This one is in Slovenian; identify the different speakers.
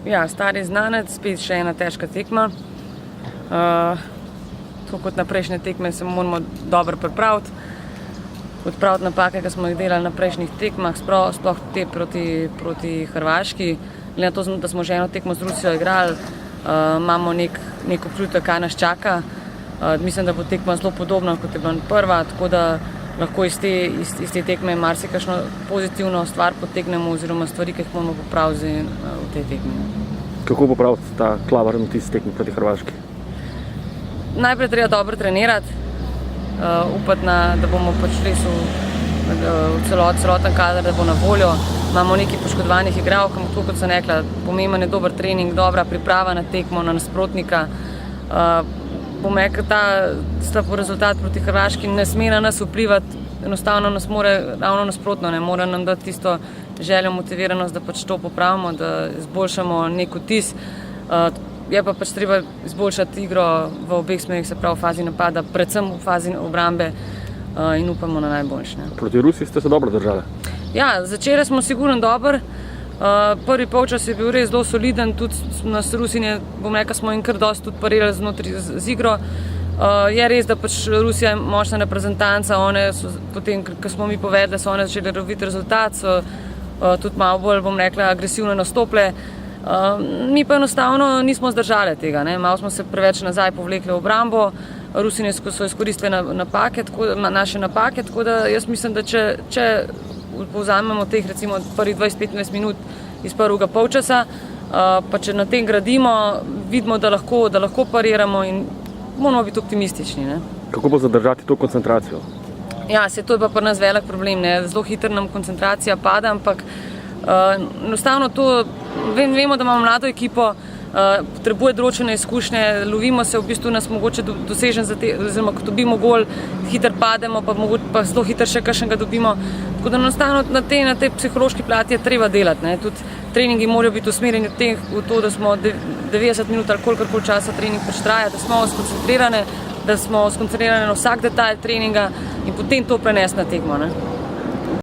Speaker 1: Ja, stari znanec, spet še ena težka tekma. Tako kot na prejšnje tekme se moramo dobro pripraviti, odpraviti napake, ki smo jih delali na prejšnjih tekmah, sploh te proti Hrvaški. Glede na to, da smo že eno tekmo z Rusijo igrali, imamo nek občutek, kaj nas čaka. Mislim, da bo tekma zelo podobna, kot je bila prva, tako da lahko iz te tekme marsikakšno pozitivno stvar potegnemo oziroma stvari, ki jih moramo popraviti v tej tekmi.
Speaker 2: Kako popraviti ta klavrni vtis tekme proti Hrvaški?
Speaker 1: Najprej treba dobro trenirati, upati, da bomo pač res v celoten kader, da bo na voljo. Imamo nekaj poškodovanih igralk, tako kot sem rekla, pomemben je dober trening, dobra priprava na tekmo, na nasprotnika. Bom rekel, ta rezultat proti Hrvaški ne sme na nas vplivati, enostavno nas mora ravno nasprotno, ne mora nam dati tisto željo, motiviranost, da pač to popravimo, da izboljšamo nek vtis. Je pa pač treba izboljšati igro v obeh smerih, se pravi v fazi napada, predvsem v fazi obrambe in upamo na najboljše.
Speaker 2: Proti Rusiji ste se dobro držali?
Speaker 1: Ja, začeli smo sigurno dobro. Prvi polčas je bil res zelo soliden, tudi nas Rusine, bom rekel, smo jim kar dosti tudi parili znotraj z igro. Je res, da pač Rusija je močna reprezentanca, one so potem, ko smo mi povedali, so one začeli loviti rezultat, so tudi malo bolj, bom rekla, agresivno nastopile. Mi pa enostavno nismo zdržali tega, ne? Malo smo se preveč nazaj povlekli v obrambo, Rusine so izkoristile naše napake, tako da jaz mislim, da če povzamemo teh recimo prvih 20-25 minut iz prvega polčasa, pa če na tem gradimo, vidimo, da lahko pariramo in moramo biti optimistični. Ne?
Speaker 2: Kako bo zadržati to koncentracijo?
Speaker 1: Ja, to je pa pri nas velik problem, ne? Zelo hitro nam koncentracija pada, ampak enostavno to, vemo, da imamo mlado ekipo, potrebuje določene izkušnje, lovimo se, v bistvu nas mogoče dosežen, oziroma ko dobimo gol, hitro pademo, pa zelo hitro še kakšnega dobimo. Tako da enostavno na tej psihološki plati je treba delati. Ne? Tudi treningi morajo biti usmerjeni v to, da smo 90 minut ali kolikor časa trening pač traja, da smo skoncentrirane na vsak detajl treninga in potem to prenesti na tekmo. Ne?